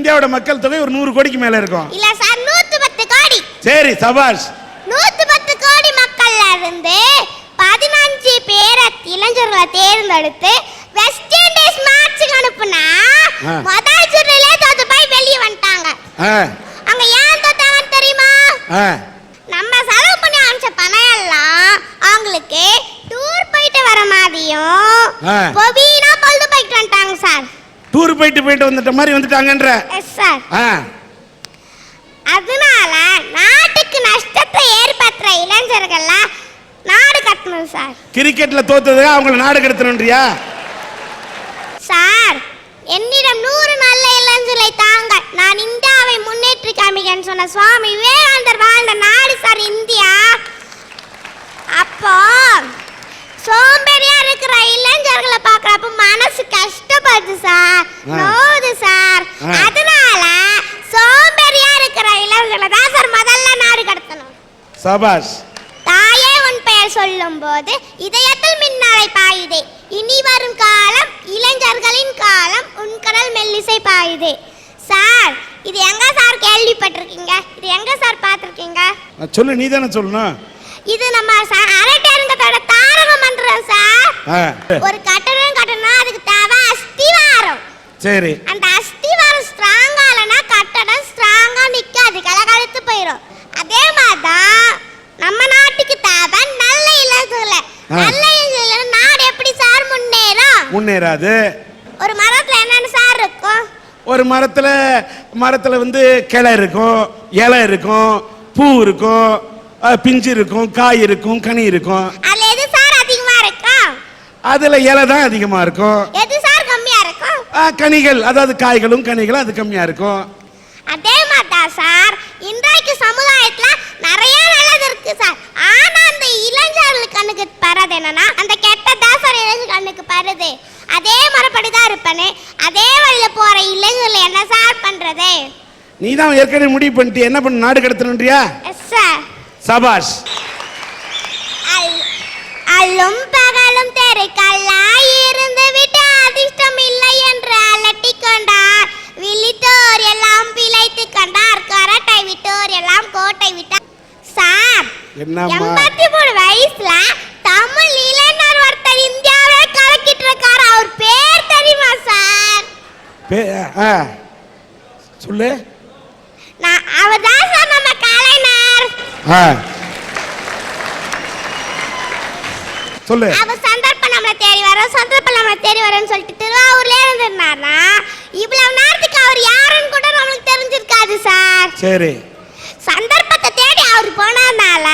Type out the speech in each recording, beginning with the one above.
இந்தியாவோட மக்கள் தொகை ஒரு 100 கோடிக்கு மேல இருக்கும். இல்ல சார், 110 கோடி. சரி, சபாஷ். 110 கோடி மக்கள்ல இருந்து 15 பேரை இளைஞர்களை தேர்ந்தெடுத்து வெஸ்ட் இண்டீஸ் மேட்சுக்கு அனுப்புனா முதல் சுற்றுலயே தோத்து போய் வெளியே வந்துட்டாங்க. அங்க ஏன் தோத்தாங்கன்னு தெரியுமா? நம்ம செலவு பண்ணி அனுப்பிச்ச பணம் எல்லாம் அவங்களுக்கு டூர் போயிட்டு வர மாதிரியும் பொபீனா பொழுது போயிட்டு வந்துட்டாங்க சார். டூர் போயிட்டு வந்துட்ட மாதிரி வந்துட்டாங்கன்ற. Yes sir. அதனால நாட்டுக்கு நஷ்டத்தை ஏற்படுத்துற இளைஞர்கள்லாம் நாடு கடத்தணும் சார். கிரிக்கெட்ல தோத்தது அவங்கள நாடு கடத்தணும்ன்றியா? சார், என்னிடம் 100 நல்ல இளைஞர்களை தாங்க, நான் இந்தியாவை முன்னேற்றி காமிக்கன்னு சொன்ன சுவாமி விவேகானந்தர் வாழ்ந்த நாடு சார் இந்தியா. அப்போ சோம்பேறியா இருக்கிற இளைஞர்களை பார்க்கறப்ப மனசு கஷ்டப்படுது சார், நோவுது சார். அதனால சோம்பேறியா இருக்கிற இளைஞர்களை தான் சார் முதல்ல நாடு கடத்தணும். சபாஷ். தாயே உன் பெயர் சொல்லும் போது இதயத்தில் மின்னலை பாயுதே, இனி வரும் காலம் இளைஞர்களின் காலம், உன் கடல் மெல்லிசை பாயுதே. சார், இது எங்க சார் கேள்விப்பட்டிருக்கீங்க? இது எங்க சார் பார்த்திருக்கீங்க? சொல்லு, நீ தானே சொல்லணும். இது நம்ம அரட்டரங்கத்தோட தாரக மந்திரம் சார். ஒரு கட்டடம் கட்டணும், அதுக்கு தேவை அஸ்திவாரம். சரி. அந்த அஸ்திவாரம் ஸ்ட்ராங்கா இல்லனா கட்டடம் ஸ்ட்ராங்கா நிக்காது, கலகலத்து போயிடும். அதே மாதிரிதான் நம்ம நாட்டுக்கு தேவை நல்ல இளைஞர்கள். நல்ல இளைஞர்கள் நாடு எப்படி சார் முன்னேறும்? முன்னேறாது. ஒரு மரத்துல என்னன்னு சார் இருக்கும்? ஒரு மரத்துல வந்து கிளை இருக்கும், இலை இருக்கும், பூ இருக்கும், பிஞ்சு இருக்கும், காய் இருக்கும், கனி இருக்கும். அதுல எது சார் அதிகமா இருக்கும்? அதுல இலை தான் அதிகமா இருக்கும். எது சார் கம்மியா இருக்கும்? கனிகள், அதாவது காய்களும் கனிகளும் அது கம்மியா இருக்கும். அதே மாதிரி சார் இன்றைக்கு சமுதாயத்துல நிறைய நல்லது இருக்கு சார். ஆனா அந்த இளைஞர்கள் கண்ணுக்கு பரது என்னன்னா அந்த கெட்டதா சார் இளைஞர் கண்ணுக்கு பருது. அதே மரப்படிதான் இருப்பனே, அதே வழியில போற இளைஞர்கள் என்ன சார் பண்றது? நீ தான் ஏற்கனவே முடிவு பண்ணிட்டு என்ன பண்ண நாடு கடத்தணும்ன்றியா? Yes sir. சபாஷ். அல்லும் பகலும் தெருக்கல்லாய் இருந்து விட்டு அதிர்ஷ்டம் இல்லை என்று அலட்டி கொண்டார். விழித்தோர் எல்லாம் பிழைத்து கண்டார், கரட்டை விட்டோர் எல்லாம் கோட்டை விட்டார். சார், 83 வயசுல தமிழ் இளைஞர் ஒருத்தர் இந்தியாவே கலக்கிட்டு இருக்காரு. அவர் பேர் தெரியுமா சார்? சொல்லு. அவர் தான் சார் நம்ம கலைஞர். சொல்லு. அவர் சந்தர்ப்பம் நம்மளை தேடி வரோம், சந்தர்ப்பம் நம்மளை தேடி வரோன்னு சொல்லிட்டு திருவாரூர்ல இருந்திருந்தாருன்னா இவ்வளவு நேரத்துக்கு அவர் யாருன்னு கூட நம்மளுக்கு தெரிஞ்சிருக்காது சார். சரி. சந்தர்ப்பத்தை தேடி அவர் போனதுனால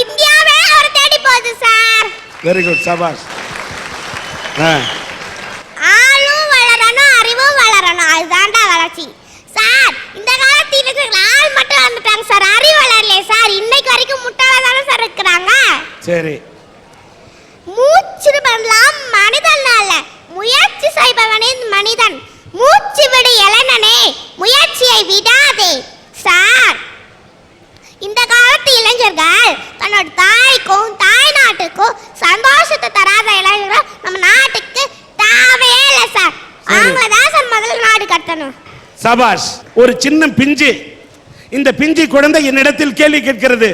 இந்தியாவே அவர் தேடி போகுது சார். வெரி குட், சபாஷ். ஆளும் வளரணும், அறிவும் வளரணும், அதுதான்டா வளர்ச்சி சார். இந்த காலத்தில் ஆள் மட்டும் வந்துட்டாங்க சார், அறிவு வளரலையே சார். இன்னைக்கு வரைக்கும் முட்டாளா தானே சார் இருக்கிறாங்க. சரி. மூச்சு பண்ணலாம் மனிதன் அல்ல, முயற்சி செய்பவனே மனிதன். மூச்சு விடு இளைஞனே, முயற்சியை விடாதே சார். இந்த காலத்து இளைஞர்கள் தன்னோட தாய்க்கும் தாய் நாட்டுக்கும் சந்தோஷத்தை தராத இளைஞர்கள் நம்ம நாட்டுக்கு தேவையே இல்லை சார். அவங்க தான் சார் முதல்ல நாடு கட்டணும். சபாஷ். ஒரு சின்ன பிஞ்சு, இந்த பிஞ்சு குழந்தை என்னிடத்தில் கேள்வி கேட்கிறது.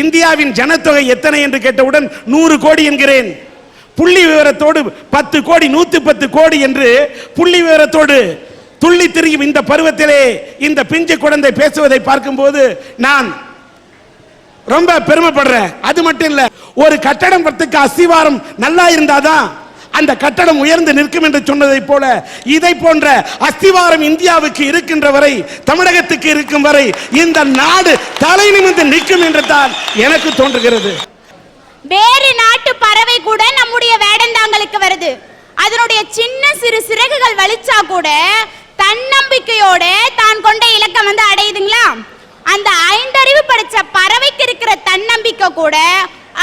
இந்தியாவின் ஜனத்தொகை எத்தனை என்று கேட்டவுடன் 100 கோடி என்கிறேன். புள்ளி விவரத்தோடு 10 கோடி 110 கோடி என்று புள்ளி விவரத்தோடு துள்ளி திரியும் இந்த பருவத்திலே இந்த பிஞ்சு குழந்தை பேசுவதை பார்க்கும்போது நான் ரொம்ப பெருமைப்படுறேன். அது மட்டும் இல்ல, ஒரு கட்டடம் கட்டுறதுக்கு அஸ்திவாரம் நல்லா இருந்தாதான் அந்த கட்டடம் உயர்ந்து நிற்கும் என்று சொன்னதை போல இதை போன்ற அஸ்திவாரம் இந்தியாவுக்கு இருக்கின்ற வரை, தமிழகத்துக்கு இருக்கும் வரை இந்த நாடு தலை நிமிர்ந்து நிற்கும் என்று தான் எனக்கு தோன்றுகிறது. வேறு நாட்டு பறவை கூட நம்முடைய வேடந்தாங்களுக்கு வருது. அதனுடைய சின்ன சிறு சிறகுகள் வலிச்சா கூட தன்னம்பிக்கையோட தான் கொண்ட இலக்கம் அடையுதுங்களா? அந்த 5 அறிவு படைச்ச பறவைக்கு இருக்கிற தன்னம்பிக்கை கூட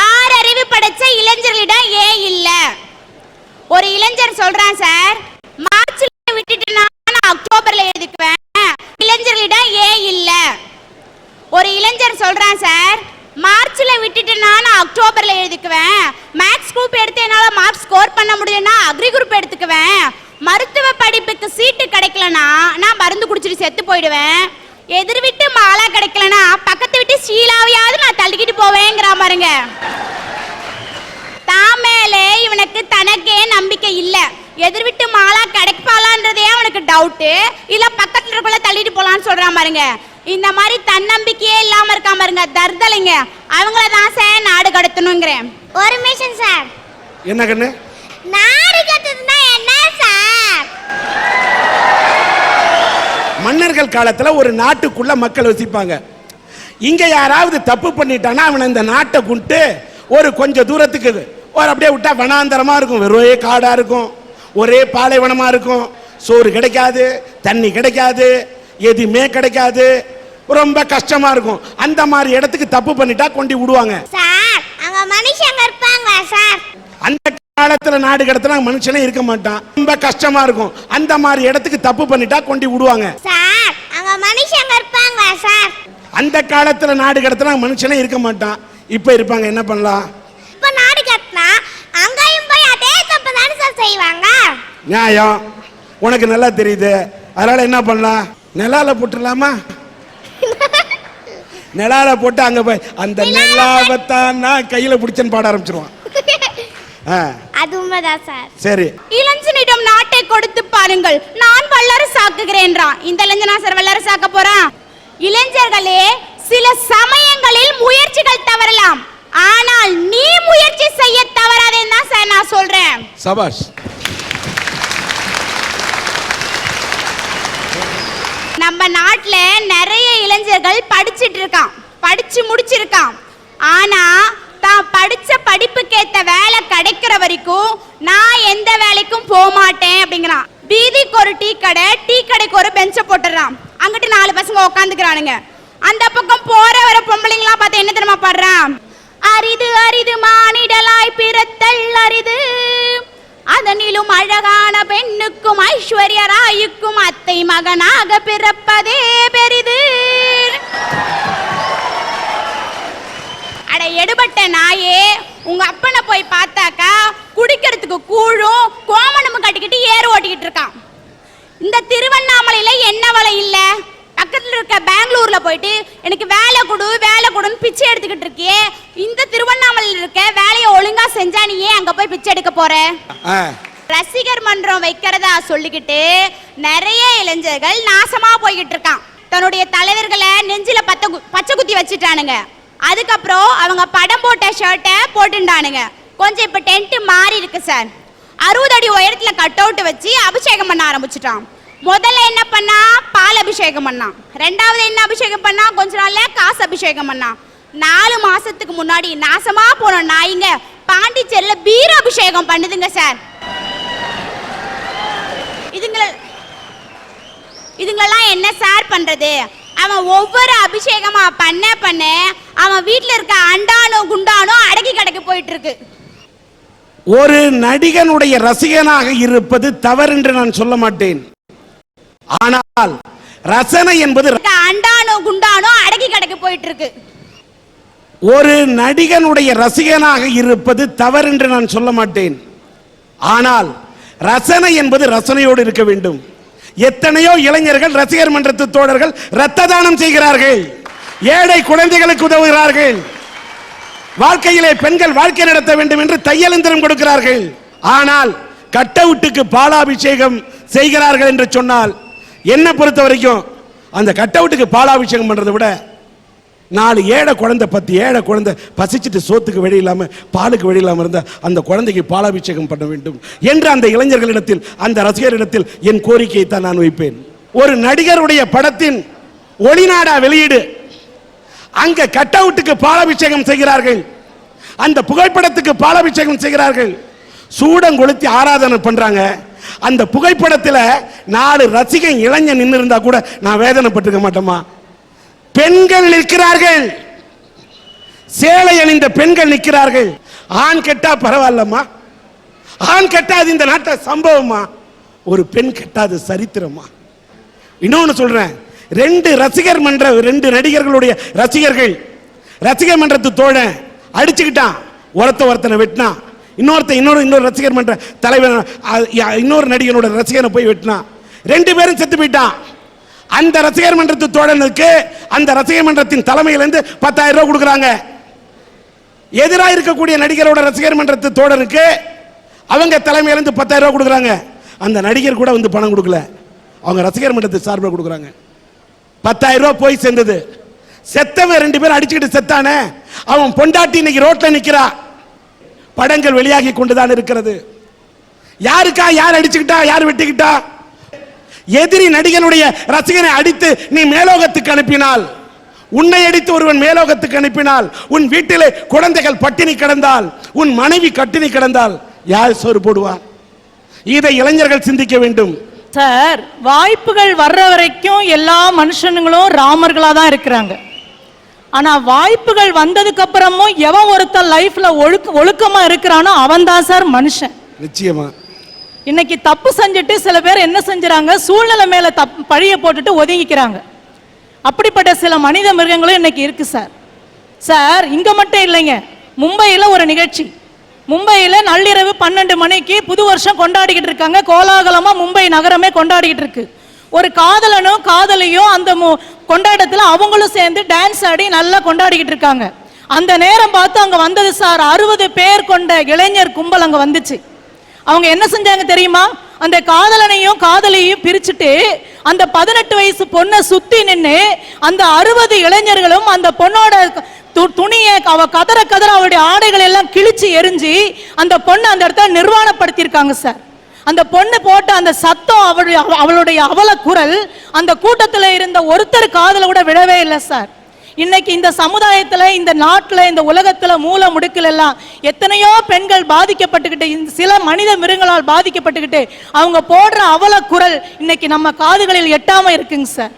6 அறிவு படைச்ச இளைஞர்களிடம் ஏன் இல்ல? ஒரு இளைஞர் சொல்றான் சார், மார்ச்ல விட்டுட்டு நான் அக்டோபர்ல எழுதிக்குவேன், இளைஞர்களிடம் ஏன் இல்ல? ஒரு இளைஞர் சொல்றான் சார், மார்ச்ல விட்டுட்டு நான் அக்டோபர்ல எழுதிக்குவேன், மேத்ஸ் குரூப் எடுத்து என்னால மார்க் ஸ்கோர் பண்ண முடியும்னா அக்ரி குரூப் எடுத்துக்குவேன், மருத்துவ படிப்புக்கு சீட்டு கிடைக்கலனா நான் மருந்து குடிச்சிட்டு செத்து போயிடுவேன். எதிர் வீட்டு மாலா கிடைக்கலனா பக்கத்து வீட்டு ஷீலாவையாவது நான் தள்ளிக்கிட்டு போவேங்கிற பாருங்க. தாமேலே இவனுக்கு தனக்கே நம்பிக்கை இல்ல. எதிர் வீட்டு மாலா கிடைப்பாளான்றதே அவனுக்கு டவுட். இல்ல பக்கத்துல இருக்கல தள்ளிட்டு போலான்னு சொல்றான் பாருங்க. இந்த மாதிரி தன்னம்பிக்கையே இல்லாம இருக்காம பாருங்க தர்தலைங்க. அவங்கள தான் சார் நாடு கடத்தணுங்கிறேன். ஒரு நிமிஷம் சார். என்ன கண்ணு? நாடு கடத்துனா என்ன சார்? மன்னர்கள் காலத்துல ஒரு நாட்டுக்குள்ள மக்கள் வசிப்பாங்க. இங்க யாராவது தப்பு பண்ணிட்டானா அவன் இந்த நாட்டை கொண்டு ஒரு கொஞ்சம் தூரத்துக்கு ஒரு அப்படியே விட்டா வனாந்தரமா இருக்கும். வெறும் காடா இருக்கும், ஒரே பாலைவனமா இருக்கும். சோறு கிடைக்காது, தண்ணி கிடைக்காது, எதுவுமே கிடைக்காது, ரொம்ப கஷ்டமா இருக்கும். அந்த மாதிரி இடத்துக்கு தப்பு பண்ணிட்டா கொண்டு விடுவாங்க சார். அங்க மனுஷங்க இருப்பாங்க சார். அந்த காலத்துல நாடு கடத்தினா மனுஷனே இருக்க மாட்டான், ரொம்ப கஷ்டமா இருக்கும். அந்த மாதிரி இடத்துக்கு தப்பு பண்ணிட்டா கொண்டு விடுவாங்க சார். அங்க மனுஷங்க இருப்பாங்க சார். அந்த காலத்துல நாடு கடத்தினா மனுஷனே இருக்க மாட்டான், இப்ப இருப்பாங்க. என்ன பண்ணலாம்? இப்ப நாடு கடத்தினா அங்கேயும் போய் அதே தப்பு தானே சார் செய்வாங்க. நியாயம் உனக்கு நல்லா தெரியுது. அதனால என்ன பண்ணலாம்? நிலால போட்டுடலாமா? நிலால போட்டு அங்க போய் அந்த நிலாவத்தான் நான் கையில பிடிச்சேன்னு பாட ஆரம்பிச்சிருவான். அது உண்மைதான் சார். சரி. இளைஞனிடம் நாட்டை கொடுத்து பாருங்கள், நான் வல்லரசாக்குகிறேன்றான். இந்த இளைஞனா சார் வல்லரசாக்க போறான்? இளைஞர்களே, சில சமயங்களில் முயற்சிகள் தவறலாம், ஆனால் நீ முயற்சி செய்ய தவறாதேன்னு தான் சார் நான் சொல்றேன். சபாஷ். நம்ம நாட்டுல நிறைய இளைஞர்கள் படிச்சிட்டு இருக்கான், படிச்சு முடிச்சிருக்கான். ஆனா தான் படிச்ச படிப்புக்கேத்த வேலை கிடைக்கிற வரைக்கும் நான் எந்த வேலைக்கும் போக மாட்டேன் அப்படிங்கிறான். வீதிக்கு ஒரு டீ கடை, டீ கடைக்கு ஒரு பெஞ்ச போட்டுறான். அங்கிட்டு 4 பசங்க உட்காந்துக்கிறானுங்க. அந்த பக்கம் போற வர பொம்பளைங்களா பார்த்து என்ன தெரியுமா பாடுறான்? அரிது அரிது மானிடலாய் பிறத்தல் அரிது, அதனிலும் அழகான பெண்ணுக்கும் ஐஸ்வர்ய ராயுக்கும் அத்தை மகனாக பிறப்பதே பெரிது. அட எடுபட்ட நாயே, உங்க அப்பனை போய் பார்த்தாக்கா குடிக்கிறதுக்கு கூழும் கோமணமும் கட்டிக்கிட்டு ஏறு ஓட்டிக்கிட்டு இருக்கான். இந்த திருவண்ணாமலையில என்ன வலை இல்ல? பக்கத்துல இருக்க பெங்களூர்ல போயிட்டு எனக்கு வேலை கொடு வேலை கொடுன்னு பிச்சை எடுத்துக்கிட்டு இருக்கியே. இந்த திருவண்ணாமலையில் இருக்க வேலையை ஒழுங்கா செஞ்சா நீ ஏன் அங்க போய் பிச்சை எடுக்க போற? ரசிகர் மன்றம் வைக்கிறதா சொல்லிக்கிட்டு நிறைய இளைஞர்கள் நாசமா போய்கிட்டு இருக்கான். தன்னுடைய தலைவர்களை நெஞ்சில பச்சை குத்தி வச்சுட்டானுங்க. அதுக்கப்புறம் அவங்க படம் போட்ட ஷர்ட்டை போட்டுட்டானுங்க. கொஞ்சம் இப்ப டென்ட் மாறி இருக்கு சார். 60 அடி உயரத்துல கட் அவுட் வச்சு அபிஷேகம் பண்ண ஆரம்பிச்சுட்டான். முதல்ல என்ன பண்ணா? பால் அபிஷேகம் பண்ணான். ரெண்டாவது என்ன அபிஷேகம் பண்ணா? கொஞ்ச நாள்ல காசு அபிஷேகம் பண்ணான். 4 மாசத்துக்கு முன்னாடி நாசமா போன நாய்ங்க பாண்டிச்சேரியில பீர அபிஷேகம் பண்ணுதுங்க சார். இதுங்களெல்லாம் என்ன சார் பண்றது? அவன் ஒவ்வொரு அபிஷேகமா பண்ண பண்ண அவன் வீட்டுல இருக்க அண்டானோ குண்டானோ அடக்கி கடக்கு போயிட்டு இருக்கு. ஒரு நடிகனுடைய ரசிகனாக இருப்பது தவறு என்று நான் சொல்ல மாட்டேன். ஆனால் ரசனை என்பது அண்டானோ குண்டானோ அடக்கி கடக்கு போயிட்டு இருக்கு. ஒரு நடிகனுடைய ரசிகனாக இருப்பது தவறு என்று நான் சொல்ல மாட்டேன். ஆனால் ரசனை என்பது ரசனையோடு இருக்க வேண்டும். எத்தனையோ இளைஞர்கள் ரசிகர் மன்றத்து தோழர்கள் இரத்த தானம் செய்கிறார்கள், ஏழை குழந்தைகளுக்கு உதவுகிறார்கள், வாழ்க்கையிலே பெண்கள் வாழ்க்கை நடத்த வேண்டும் என்று தையலந்திரம் கொடுக்கிறார்கள். ஆனால் கட் அவுட்டுக்கு பாலாபிஷேகம் செய்கிறார்கள் என்று சொன்னால் என்ன பொறுத்த வரைக்கும் அந்த கட் அவுட்டுக்கு பாலாபிஷேகம் பண்றதை விட 4 ஏழை குழந்தை 10 ஏழை குழந்தை பசிச்சுட்டு சோத்துக்கு வழி இல்லாம பாலுக்கு வழி இல்லாம இருந்த அந்த குழந்தைக்கு பாலாபிஷேகம் பண்ண வேண்டும் என்று அந்த இளைஞர்களிடத்தில் அந்த ரசிகரிடத்தில் என் கோரிக்கையை தான் நான் வைப்பேன். ஒரு நடிகருடைய படத்தின் ஒளிநாடா வெளியீடு, அங்க கட் அவுட்டுக்கு பாலாபிஷேகம் செய்கிறார்கள், அந்த புகைப்படத்துக்கு பாலாபிஷேகம் செய்கிறார்கள், சூடம் கொளுத்தி ஆராதனை பண்றாங்க. அந்த புகைப்படத்தில் 4 ரசிகன் இளைஞன் நின்று இருந்தா கூட நான் வேதனைப்பட்டிருக்க மாட்டோமா? பெண்கள் நிற்கிறார்கள், சேலை அணிந்த பெண்கள் நிற்கிறார்கள். ஆண் கெட்டா பரவாயில்லம்மா, ஆண் கெட்டாது இந்த நாட்டை சம்பவமா, ஒரு பெண் கெட்டாது சரித்திரமா. இன்னொன்னு சொல்றேன், 2 ரசிகர் மன்ற 2 நடிகர்களுடைய ரசிகர்கள் ரசிகர் மன்றத்து தோழன் அடிச்சுக்கிட்டான், ஒருத்தனை வெட்டினான். இன்னொரு ரசிகர் மன்ற தலைவர் இன்னொரு நடிகனோட ரசிகனை போய் வெட்டினான். 2 பேரும் செத்து போயிட்டான். அந்த ரசிகர் மன்றத்து தோழனுக்கு அந்த ரசிகர் மன்றத்தின் தலைமையிலிருந்து 10,000 ரூபாய் கொடுக்குறாங்க. எதிராக இருக்கக்கூடிய நடிகரோட ரசிகர் மன்றத்து தோழனுக்கு அவங்க தலைமையிலிருந்து 10,000 ரூபாய் கொடுக்குறாங்க. அந்த நடிகர் கூட வந்து பணம் கொடுக்கல, அவங்க ரசிகர் மன்றத்து சார்பில் கொடுக்குறாங்க. 10,000 ரூபாய் போய் சேர்ந்தது. செத்தவன் 2 பேரும் அடிச்சுக்கிட்டு செத்தானே, அவன் பொண்டாட்டி இன்னைக்கு ரோட்ல நிக்கிறா. படங்கள் வெளியாகி கொண்டுதான் இருக்கிறது. யாருக்கா யார் அடிச்சுக்கிட்டா, யார் வெட்டிக்கிட்டா? எதிரி நடிகனுடைய ரசிகனை அடித்து நீ மேலோகத்துக்கு அனுப்பினால், உன்னை அடித்து ஒருவன் மேலோகத்துக்கு அனுப்பினால், உன் வீட்டிலே குழந்தைகள் பட்டினி கிடந்தால், உன் மனைவி கட்டினி கிடந்தால் யார் சோறு போடுவார்? இதை இளைஞர்கள் சிந்திக்க வேண்டும். சார், வாய்ப்புகள் வர்ற வரைக்கும் எல்லா மனுஷனுங்களும் ராமர்களா தான் இருக்கிறாங்க. ஆனா வாய்ப்புகள் வந்ததுக்கு அப்புறமும் எவன் ஒருத்தன் லைஃப்ல ஒழுக்கமா இருக்கிறானோ அவன் தான் சார் மனுஷன். நிச்சயமா. இன்னைக்கு தப்பு செஞ்சுட்டு சில பேர் என்ன செஞ்சுறாங்க, சூழ்நிலை மேல பழிய போட்டுட்டு ஒதுங்கிக்கிறாங்க. அப்படிப்பட்ட சில மனித மிருகங்களும் இன்னைக்கு இருக்கு சார். சார், இங்க மட்டும் இல்லைங்க, மும்பையில் ஒரு நிகழ்ச்சி. மும்பையில் நள்ளிரவு 12 மணிக்கு புது வருஷம் கொண்டாடிக்கிட்டு இருக்காங்க. கோலாகலமா மும்பை நகரமே கொண்டாடிக்கிட்டு இருக்கு. ஒரு காதலனும் காதலியும் அந்த கொண்டாட்டத்தில் அவங்களும் சேர்ந்து டான்ஸ் ஆடி நல்லா கொண்டாடிக்கிட்டு இருக்காங்க. அந்த நேரம் பார்த்து அங்க வந்தது சார் 60 பேர் கொண்ட இளைஞர் கும்பல் அங்க வந்துச்சு. அவங்க என்ன செஞ்சாங்க தெரியுமா? அந்த காதலனையும் காதலியையும் பிரிச்சுட்டு அந்த 18 வயசு பொண்ணை சுத்தி நின்று அந்த 60 இளைஞர்களும் அந்த பொண்ணோட துணியை அவ கதற அவளுடைய ஆடைகள் எல்லாம் கிழிச்சு எரிஞ்சு அந்த பொண்ணை அந்த இடத்துல நிர்வாணப்படுத்தியிருக்காங்க சார். அந்த பொண்ணு போட்ட அந்த சத்தம், அவளுடைய அவல குரல் அந்த கூட்டத்தில் இருந்த ஒருத்தர் காதல கூட விழவே இல்லை சார். இன்னைக்கு இந்த சமுதாயத்துல, இந்த நாட்டுல, இந்த உலகத்துல மூல முடுக்கல் எல்லாம் எத்தனையோ பெண்கள் பாதிக்கப்பட்டுக்கிட்டு, சில மனித மிருகங்களால் பாதிக்கப்பட்டுக்கிட்டு அவங்க போடுற அவல குரல் இன்னைக்கு நம்ம காதுகளில் எட்டாம இருக்குங்க சார்.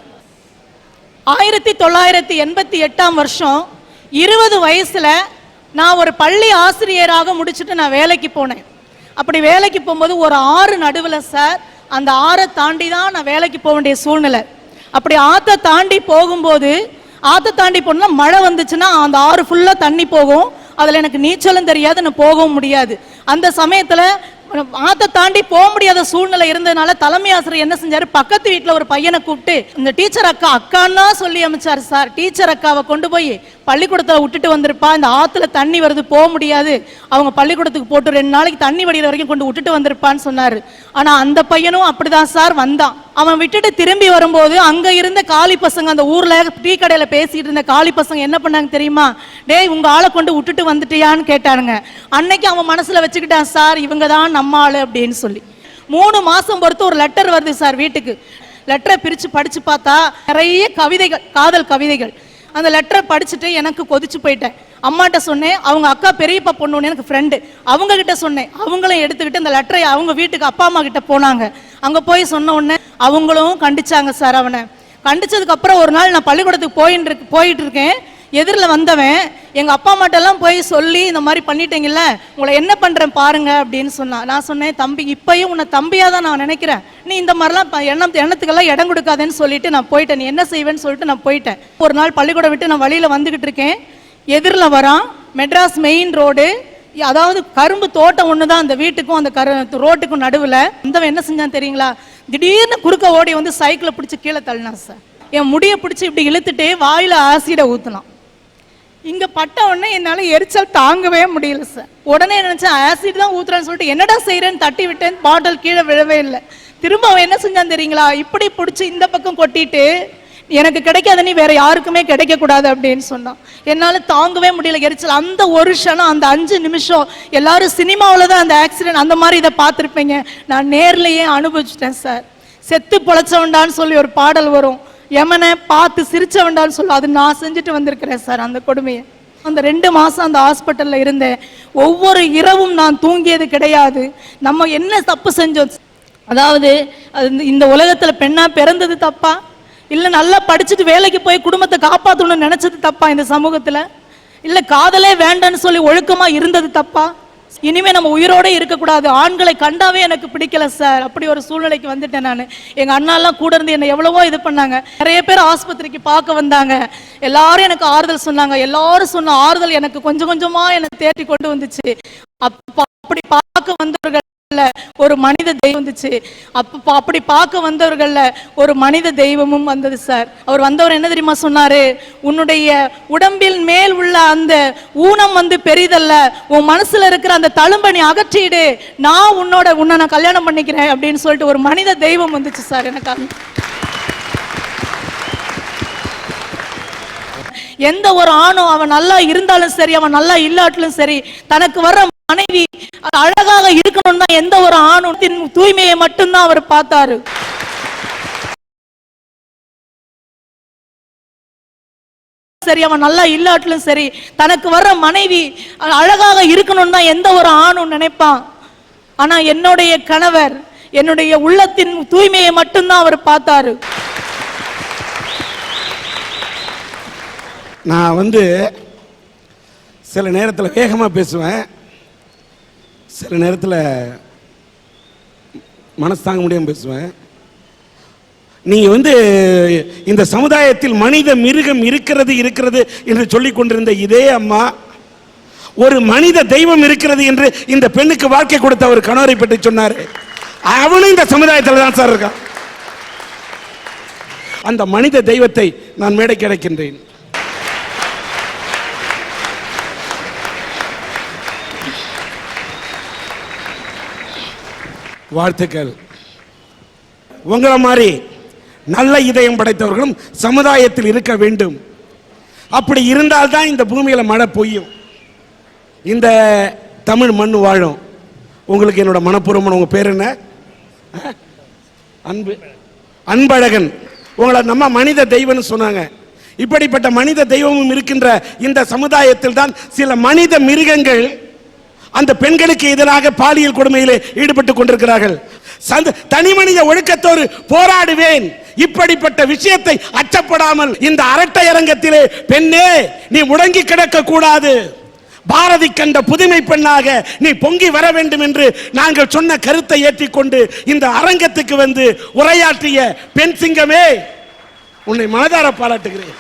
1988 வருஷம் 20 வயசுல நான் ஒரு பள்ளி ஆசிரியராக முடிச்சுட்டு நான் வேலைக்கு போனேன். அப்படி வேலைக்கு போகும்போது ஒரு ஆறு நடுவில் சார், அந்த ஆறை தாண்டி தான் நான் வேலைக்கு போக வேண்டிய சூழ்நிலை. அப்படி ஆற்றை தாண்டி போகும்போது, ஆற்றை தாண்டி போனால் மழை வந்துச்சுன்னா அந்த ஆறு ஃபுல்லாக தண்ணி போகும். அதில் எனக்கு நீச்சலும் தெரியாது, நான் போகவும் முடியாது. அந்த சமயத்தில் ஆற்றை தாண்டி போக முடியாத சூழ்நிலை இருந்ததுனால தலைமை ஆசிரியர் என்ன செஞ்சாரு, பக்கத்து வீட்டில் ஒரு பையனை கூப்பிட்டு இந்த டீச்சர் அக்கா அக்கான்னா சொல்லி அமைச்சார் சார். டீச்சர் அக்காவை கொண்டு போய் பள்ளிக்கூடத்தில் விட்டுட்டு வந்திருப்பா, இந்த ஆற்றுல தண்ணி வருது போக முடியாது, அவங்க பள்ளிக்கூடத்துக்கு போட்டு 2 நாளைக்கு தண்ணி வடிகிற வரைக்கும் கொண்டு விட்டுட்டு வந்திருப்பான்னு சொன்னார். ஆனால் அந்த பையனும் அப்படிதான் சார் வந்தான். அவன் விட்டுட்டு திரும்பி வரும்போது அங்கே இருந்த காலி பசங்க, அந்த ஊரில் டீ கடையில் பேசிட்டு இருந்த காலி பசங்க என்ன பண்ணாங்க தெரியுமா? டேய், உங்கள் ஆளை கொண்டு விட்டுட்டு வந்துட்டியான்னு கேட்டானுங்க. அன்னைக்கு அவன் மனசில் வச்சுக்கிட்டான் சார், இவங்க தான் நம்ம ஆளு அப்படின்னு சொல்லி. 3 மாதம் பொறுத்து ஒரு லெட்டர் வருது சார் வீட்டுக்கு. லெட்டரை பிரித்து படித்து பார்த்தா நிறைய கவிதைகள், காதல் கவிதைகள். அந்த லெட்டரை படிச்சுட்டு எனக்கு கொதிச்சு போயிட்டேன். அம்மாட்ட சொன்னேன், அவங்க அக்கா பெரியப்பா பொண்ணு எனக்கு ஃப்ரெண்டு, அவங்க கிட்ட சொன்னேன். அவங்களும் எடுத்துக்கிட்டு அந்த லெட்டரை அவங்க வீட்டுக்கு அப்பா அம்மா கிட்ட போனாங்க. அங்கே போய் சொன்ன உடனே அவங்களும் கண்டிச்சாங்க சார். அவனை கண்டிச்சதுக்கு அப்புறம் ஒரு நாள் நான் பள்ளிக்கூடத்துக்கு போயிட்டு இருக்கேன். எதிரில் வந்தவன் எங்கள் அப்பா அம்மாட்டெல்லாம் போய் சொல்லி இந்த மாதிரி பண்ணிட்டீங்கல்ல, உங்களை என்ன பண்ணுறேன் பாருங்க அப்படின்னு சொன்னான். நான் சொன்னேன், தம்பி இப்பயும் உன்னை தம்பியாக தான் நான் நினைக்கிறேன், நீ இந்த மாதிரிலாம் எண்ணத்துக்கெல்லாம் இடம் கொடுக்காதேன்னு சொல்லிட்டு நான் போயிட்டேன். நீ என்ன செய்வேன்னு சொல்லிட்டு நான் போயிட்டேன். ஒரு நாள் பள்ளிக்கூடம் விட்டு நான் வழியில் வந்துக்கிட்டு இருக்கேன். எதிரில் வரான், மெட்ராஸ் மெயின் ரோடு, அதாவது கரும்பு தோட்டம் ஒன்று தான் அந்த வீட்டுக்கும் அந்த ரோட்டுக்கும் நடுவில். வந்தவன் என்ன செஞ்சான் தெரியுங்களா? திடீர்னு குறுக்க ஓடி வந்து சைக்கிளை பிடிச்சி கீழே தள்ளினான் சார். என் முடியை பிடிச்சி இப்படி இழுத்துட்டு வாயில் ஆசிடை ஊற்றினான். இங்கே பட்ட உடனே என்னால் எரிச்சல் தாங்கவே முடியல சார். உடனே நினச்சேன் ஆசிட் தான் ஊற்றுறான்னு சொல்லிட்டு என்னடா செய்கிறேன்னு தட்டி விட்டேன். பாட்டில் கீழே விழவே இல்லை. திரும்ப அவன் என்ன செஞ்சான் தெரியுங்களா? இப்படி பிடிச்சி இந்த பக்கம் கொட்டிட்டு எனக்கு கிடைக்காத நீ வேற யாருக்குமே கிடைக்கக்கூடாது அப்படின்னு சொன்னான். என்னால் தாங்கவே முடியல எரிச்சல். அந்த ஒரு க்ஷணம், அந்த 5 நிமிஷம், எல்லாரும் சினிமாவில் தான் அந்த ஆக்சிடென்ட் அந்த மாதிரி இதை பார்த்துருப்பீங்க, நான் நேர்லையே அனுபவிச்சிட்டேன் சார். செத்து பொழைச்சவண்டான்னு சொல்லி ஒரு பாடல் வரும், எமனை பார்த்து சிரிச்சவண்டான்னு சொல்லி, அது நான் செஞ்சுட்டு வந்திருக்கிறேன் சார் அந்த கொடுமையை. அந்த 2 மாதம் அந்த ஹாஸ்பிட்டலில் இருந்தேன். ஒவ்வொரு இரவும் நான் தூங்கியது கிடையாது. நம்ம என்ன தப்பு செஞ்சோம்? அதாவது இந்த உலகத்தில் பெண்ணாக பிறந்தது தப்பா, இல்லை நல்லா படிச்சுட்டு வேலைக்கு போய் குடும்பத்தை காப்பாற்றணும்னு நினச்சது தப்பா இந்த சமூகத்தில்? இல்லை காதலே வேண்டான்னு சொல்லி ஒழுக்கமாக இருந்தது தப்பா? இனிமே நம்ம உயிரோட இருக்கக்கூடாது, ஆண்களை கண்டாவே எனக்கு பிடிக்கல சார். அப்படி ஒரு சூழ்நிலைக்கு வந்துட்டேன் நான். எங்கள் அண்ணாலாம் கூட இருந்து என்னை எவ்வளவோ இது பண்ணாங்க. நிறைய பேர் ஆஸ்பத்திரிக்கு பார்க்க வந்தாங்க, எல்லாரும் எனக்கு ஆறுதல் சொன்னாங்க. எல்லாரும் சொன்ன ஆறுதல் எனக்கு கொஞ்சம் கொஞ்சமாக என்னை தேடி கொண்டு வந்துச்சு. அப்பா அப்படி பார்க்க வந்தவர்கள் ஒரு மனித தெய்வம் வந்துச்சு. அப்படி பார்க்க வந்தவர்கள்ல ஒரு மனித தெய்வமும் வந்தது சார். அவர் வந்தவர் என்ன தெரியுமா சொன்னாரு? உன்னுடைய உடம்பில் மேல் உள்ள அந்த ஊனம் பெரிதல்ல, உன் மனசுல இருக்கிற அந்த தழும்பை நீ அகற்றிடு, நான் உன்னை நான் கல்யாணம் பண்ணிக்கிறேன் அப்படின்னு சொல்லிட்டு ஒரு மனித தெய்வம் வந்துச்சு சார் எனக்கு. எந்த ஒரு ஆணும் அவன் நல்லா இருந்தாலும் சரி, அவன் நல்லா இல்லாட்டிலும் சரி, தனக்கு வர்ற மனைவி அழகாக இருக்கணும் தான் எந்த ஒரு ஆணுத்தின் தூய்மையை மட்டும்தான் அவர் பார்த்தாரு. சரி, அவன் நல்லா இல்லாட்டிலும் சரி, தனக்கு வர்ற மனைவி அழகாக இருக்கணும் தான் எந்த ஒரு ஆணும் நினைப்பான். ஆனா என்னுடைய கணவர் என்னுடைய உள்ளத்தின் தூய்மையை மட்டும்தான் அவர் பார்த்தாரு. நான் சில நேரத்தில் வேகமாக பேசுவேன், சில நேரத்தில் மனசு தாங்க முடியாமல் பேசுவேன். நீங்கள் இந்த சமுதாயத்தில் மனித மிருகம் இருக்கிறது என்று சொல்லிக் கொண்டிருந்த இதே அம்மா ஒரு மனித தெய்வம் இருக்கிறது என்று இந்த பெண்ணுக்கு வாழ்க்கை கொடுத்த ஒரு கணவரை பற்றி சொன்னார். அவனும் இந்த சமுதாயத்தில் தான் சார் இருக்கான். அந்த மனித தெய்வத்தை நான் மேடைக்கு அழைக்கின்றேன். வாழ்த்துக்கள். உங்களை மாதிரி நல்ல இதயம் படைத்தவர்களும் சமுதாயத்தில் இருக்க வேண்டும். அப்படி இருந்தால்தான் இந்த பூமியில மழை பொய்யும், இந்த தமிழ் மண் வாழும். உங்களுக்கு என்னோட மனப்பூர்வமான, உங்க பேர் என்ன? அன்பழகன். உங்களை நம்ம மனித தெய்வம்னு சொன்னாங்க. இப்படிப்பட்ட மனித தெய்வமும் இருக்கின்ற இந்த சமுதாயத்தில் தான் சில மனித மிருகங்கள் அந்த பெண்களுக்கு எதிராக பாலியல் கொடுமையிலே ஈடுபட்டுக் கொண்டிருக்கிறார்கள். தனி மனித ஒழுக்கத்தோடு போராடுவேன். இப்படிப்பட்ட விஷயத்தை அச்சப்படாமல் இந்த அரட்டை அரங்கத்திலே பெண்ணே நீ முடங்கி கிடக்க கூடாது, பாரதி கண்ட புதுமை பெண்ணாக நீ பொங்கி வர வேண்டும் என்று நாங்கள் சொன்ன கருத்தை ஏற்றிக்கொண்டு இந்த அரங்கத்துக்கு உரையாற்றிய பெண் சிங்கமே, உன்னை மனதார பாராட்டுகிறேன்.